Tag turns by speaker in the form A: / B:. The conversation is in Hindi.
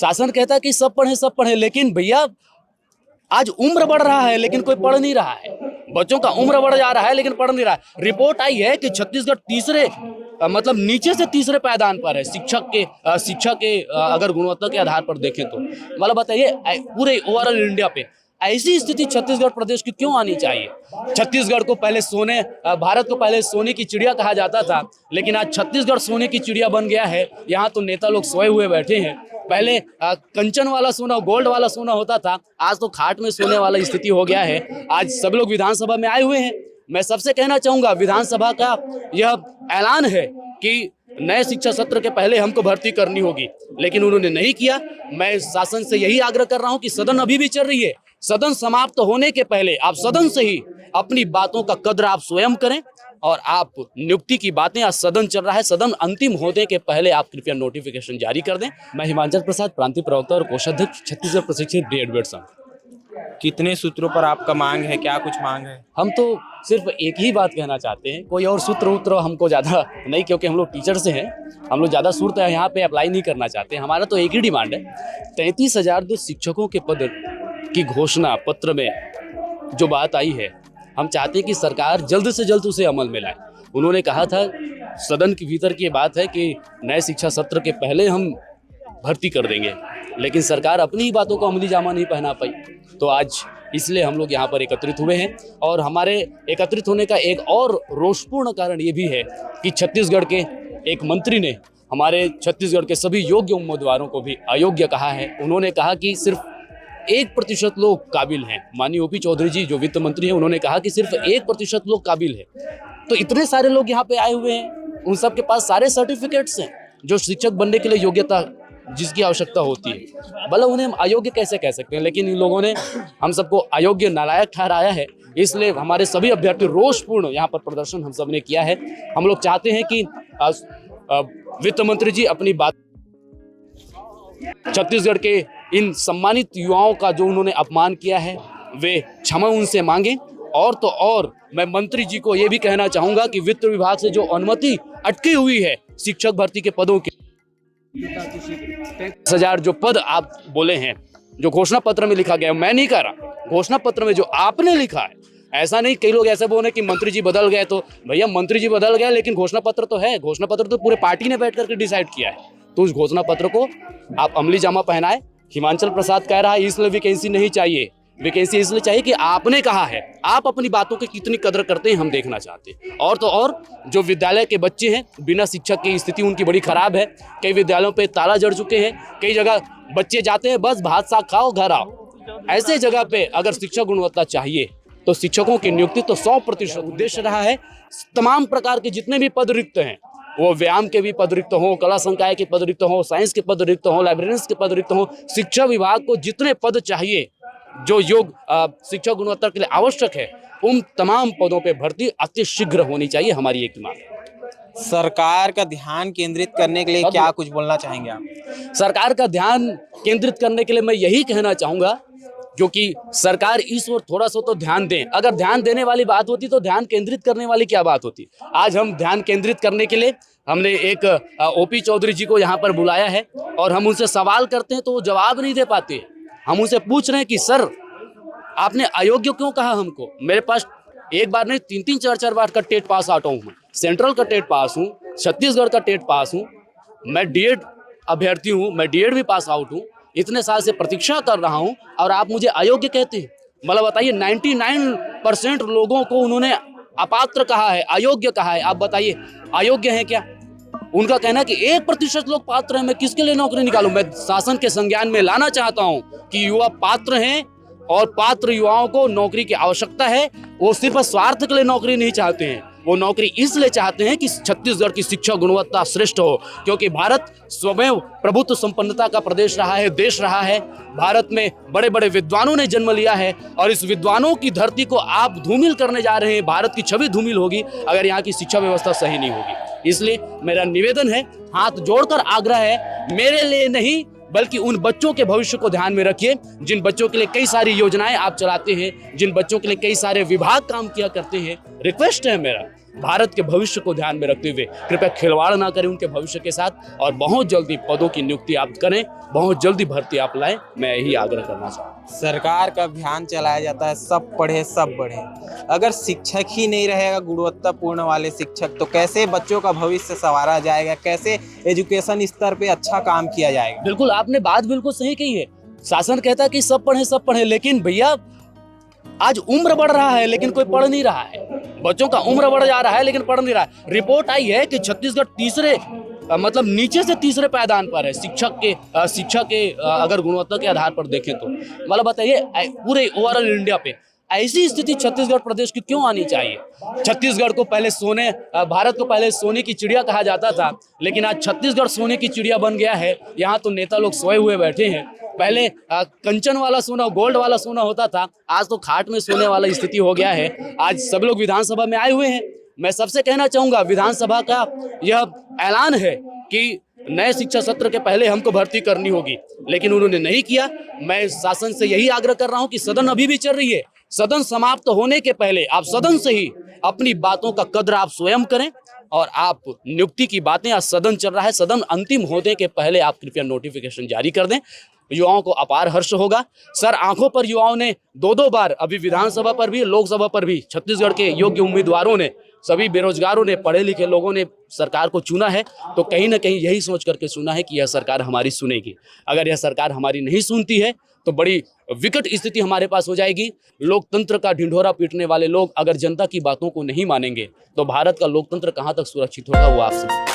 A: शासन कहता है कि सब पढ़े, लेकिन भैया आज उम्र बढ़ रहा है लेकिन कोई पढ़ नहीं रहा है। बच्चों का उम्र बढ़ जा रहा है लेकिन पढ़ नहीं रहा है। रिपोर्ट आई है कि छत्तीसगढ़ तीसरे मतलब नीचे से तीसरे पायदान पर है शिक्षा के अगर गुणवत्ता के आधार पर देखें तो। मतलब बताइए पूरे ओवरऑल इंडिया पे ऐसी स्थिति छत्तीसगढ़ प्रदेश की क्यों आनी चाहिए? छत्तीसगढ़ को पहले भारत को पहले सोने की चिड़िया कहा जाता था, लेकिन आज छत्तीसगढ़ सोने की चिड़िया बन गया है। यहाँ तो नेता लोग सोए हुए बैठे हैं। पहले कंचन वाला सोना, गोल्ड वाला सोना होता था, आज तो खाट में सोने वाला स्थिति हो गया है। आज सब लोग विधानसभा में आए हुए हैं। मैं सबसे कहना चाहूंगा, विधानसभा का यह ऐलान है कि नए शिक्षा सत्र के पहले हमको भर्ती करनी होगी, लेकिन उन्होंने नहीं किया। मैं शासन से यही आग्रह कर रहा हूं कि सदन अभी भी चल रही है, सदन समाप्त होने के पहले आप सदन से ही अपनी बातों का कद्र आप स्वयं करें और आप नियुक्ति की बातें, आज सदन चल रहा है, सदन अंतिम होने के पहले आप कृपया नोटिफिकेशन जारी कर दें। मैं हिमांचल प्रसाद, प्रांतीय प्रवक्ता और कोषाध्यक्ष, छत्तीसगढ़ प्रशिक्षित डीएड संघ।
B: कितने सूत्रों पर आपका मांग है, क्या कुछ मांग है?
A: हम तो सिर्फ एक ही बात कहना चाहते हैं, कोई और सूत्र हमको ज़्यादा नहीं, क्योंकि हम लोग टीचर से हैं, हम लोग ज़्यादा सूत्र यहाँ पे अप्लाई नहीं करना चाहते। हमारा तो एक ही डिमांड है, 33,000 शिक्षकों के पद की घोषणा पत्र में जो बात आई है, हम चाहते हैं कि सरकार जल्द से जल्द उसे अमल में लाए। उन्होंने कहा था, सदन के भीतर की बात है कि नए शिक्षा सत्र के पहले हम भर्ती कर देंगे, लेकिन सरकार अपनी ही बातों को अमली जामा नहीं पहना पाई। तो आज इसलिए हम लोग यहाँ पर एकत्रित हुए हैं। और हमारे एकत्रित होने का एक और रोषपूर्ण कारण ये भी है कि छत्तीसगढ़ के एक मंत्री ने हमारे छत्तीसगढ़ के सभी योग्य उम्मीदवारों को भी अयोग्य कहा है। उन्होंने कहा कि सिर्फ 1% लोग काबिल हैं। माननीय ओपी चौधरी जी जो वित्त मंत्री हैं, उन्होंने कहा कि सिर्फ 1% लोग काबिल हैं। तो इतने सारे लोग यहाँ पे आए हुए हैं, उन सब के पास सारे सर्टिफिकेट्स हैं जो शिक्षक बनने के लिए योग्यता जिसकी आवश्यकता होती है, भले उन्हें हम अयोग्य कैसे कह सकते हैं, लेकिन इन लोगों ने हम सबको अयोग्य, नालायक ठहराया है। इसलिए हमारे सभी अभ्यर्थी रोषपूर्ण यहाँ पर प्रदर्शन हम सब ने किया है। हम लोग चाहते हैं कि वित्त मंत्री जी अपनी बात, छत्तीसगढ़ के इन सम्मानित युवाओं का जो उन्होंने अपमान किया है, वे क्षमा उनसे मांगे। और तो और मैं मंत्री जी को ये भी कहना चाहूंगा कि वित्त विभाग से जो अनुमति अटकी हुई है शिक्षक भर्ती के पदों के 33,000 जो पद आप बोले हैं, जो घोषणा पत्र में लिखा गया, मैं नहीं कह रहा, घोषणा पत्र में जो आपने लिखा है, ऐसा नहीं कई लोग ऐसे बोले कि मंत्री जी बदल गए। तो भैया मंत्री जी बदल गए, लेकिन घोषणा पत्र तो है, घोषणा पत्र तो पूरे पार्टी ने बैठ करके डिसाइड किया है। तो उस घोषणा पत्र को आप अमली जामा पहनाए। हिमांचल प्रसाद कह रहा है इसलिए वैकेंसी नहीं चाहिए, वैकेंसी इसलिए चाहिए कि आपने कहा है। आप अपनी बातों की कितनी कदर करते हैं हम देखना चाहते हैं। और तो और जो विद्यालय के बच्चे हैं, बिना शिक्षक की स्थिति उनकी बड़ी खराब है। कई विद्यालयों पे ताला जड़ चुके हैं, कई जगह बच्चे जाते हैं बस भात साग खाओ घर आओ। ऐसे जगह पे अगर शिक्षा गुणवत्ता चाहिए तो शिक्षकों की नियुक्ति तो 100% उद्देश्य रहा है। तमाम प्रकार के जितने भी पद रिक्त हैं, वो व्यायाम के भी पद रिक्त हों, कला संकाय के पद रिक्त हों, साइंस के पद रिक्त हों, लाइब्रेरियंस के पद रिक्त हों, शिक्षा विभाग को जितने पद चाहिए जो शिक्षा गुणवत्ता के लिए आवश्यक है, उन तमाम पदों पे भर्ती अति शीघ्र होनी चाहिए, हमारी एक मांग है।
B: सरकार का ध्यान केंद्रित करने के लिए क्या कुछ बोलना चाहेंगे आप?
A: सरकार का ध्यान केंद्रित करने के लिए मैं यही कहना चाहूंगा, क्योंकि सरकार इस ओर थोड़ा सा तो ध्यान दें। अगर ध्यान देने वाली बात होती तो ध्यान केंद्रित करने वाली क्या बात होती। आज हम ध्यान केंद्रित करने के लिए हमने एक ओपी चौधरी जी को यहाँ पर बुलाया है और हम उनसे सवाल करते हैं तो वो जवाब नहीं दे पाते। हम उनसे पूछ रहे हैं कि सर आपने अयोग्य क्यों कहा हमको। मेरे पास एक बार नहीं 3-3, 4-4 बार का टेट पास आउट हूँ, सेंट्रल का टेट पास हूँ, छत्तीसगढ़ का टेट पास हूँ, मैं डीएड अभ्यर्थी हूँ, मैं डीएड भी पास आउट हूँ, इतने साल से प्रतीक्षा कर रहा हूँ और आप मुझे अयोग्य कहते हैं। मतलब बताइए 99% लोगों को उन्होंने अपात्र कहा है, अयोग्य कहा है। आप बताइए अयोग्य है क्या? उनका कहना है कि 1% लोग पात्र हैं, मैं किसके लिए नौकरी निकालूं। मैं शासन के संज्ञान में लाना चाहता हूं कि युवा पात्र हैं और पात्र युवाओं को नौकरी की आवश्यकता है। वो सिर्फ स्वार्थ के लिए नौकरी नहीं चाहते हैं, वो नौकरी इसलिए चाहते हैं कि छत्तीसगढ़ की शिक्षा गुणवत्ता श्रेष्ठ हो, क्योंकि भारत स्वयं प्रभुत्व संपन्नता का प्रदेश रहा है, देश रहा है। भारत में बड़े बड़े विद्वानों ने जन्म लिया है और इस विद्वानों की धरती को आप धूमिल करने जा रहे हैं। भारत की छवि धूमिल होगी अगर यहाँ की शिक्षा व्यवस्था सही नहीं होगी। इसलिए मेरा निवेदन है, हाथ जोड़कर आग्रह है, मेरे लिए नहीं बल्कि उन बच्चों के भविष्य को ध्यान में रखिए जिन बच्चों के लिए कई सारी योजनाएं आप चलाते हैं, जिन बच्चों के लिए कई सारे विभाग काम किया करते हैं। रिक्वेस्ट है मेरा भारत के भविष्य को ध्यान में रखते हुए कृपया खिलवाड़ ना करें उनके भविष्य के साथ और बहुत जल्दी पदों की नियुक्ति आप करें, बहुत जल्दी भर्ती आप लाएं। मैं यही आग्रह करना चाहूँगा।
B: सरकार का अभियान चलाया जाता है सब पढ़े सब बढ़े। अगर शिक्षक ही नहीं रहेगा गुणवत्तापूर्ण वाले शिक्षक, तो कैसे बच्चों का भविष्य संवारा जाएगा, कैसे एजुकेशन स्तर पे अच्छा काम किया जाएगा।
A: बिल्कुल, आपने बात बिल्कुल सही कही है। शासन कहता है कि सब पढ़े, लेकिन भैया आज उम्र बढ़ रहा है लेकिन कोई पढ़ नहीं रहा है। बच्चों का उम्र बढ़ जा रहा है लेकिन पढ़ नहीं रहा है। रिपोर्ट आई है कि छत्तीसगढ़ तीसरे मतलब नीचे से तीसरे पायदान पर है शिक्षा के अगर गुणवत्ता के आधार पर देखें तो। मतलब बताइए पूरे ओवरऑल इंडिया पे ऐसी स्थिति छत्तीसगढ़ प्रदेश की क्यों आनी चाहिए। छत्तीसगढ़ को पहले भारत को पहले सोने की चिड़िया कहा जाता था, लेकिन आज छत्तीसगढ़ सोने की चिड़िया बन गया है। यहाँ तो नेता लोग सोए हुए बैठे हैं। पहले कंचन वाला सोना, गोल्ड वाला सोना होता था, आज तो खाट में सोने वाला स्थिति हो गया है। आज सब लोग विधानसभा में आए हुए हैं। मैं सबसे कहना चाहूंगा, विधानसभा का यह ऐलान है कि नए शिक्षा सत्र के पहले हमको भर्ती करनी होगी, लेकिन उन्होंने नहीं किया। मैं शासन से यही आग्रह कर रहा हूं कि सदन अभी भी चल रही है, सदन समाप्त होने के पहले आप सदन से ही अपनी बातों का कद्र आप स्वयं करें और आप नियुक्ति की बातें, आज सदन चल रहा है, सदन अंतिम होने के पहले आप कृपया नोटिफिकेशन जारी कर दें। युवाओं को अपार हर्ष होगा। सर, आंखों पर युवाओं ने दो बार, अभी विधानसभा पर भी लोकसभा पर भी छत्तीसगढ़ के योग्य उम्मीदवारों ने, सभी बेरोजगारों ने, पढ़े लिखे लोगों ने सरकार को चुना है, तो कहीं ना कहीं यही सोच करके चुना है कि यह सरकार हमारी सुनेगी। अगर यह सरकार हमारी नहीं सुनती है तो बड़ी विकट स्थिति हमारे पास हो जाएगी। लोकतंत्र का ढिंढोरा पीटने वाले लोग अगर जनता की बातों को नहीं मानेंगे तो भारत का लोकतंत्र कहां तक सुरक्षित होगा, वो आपसे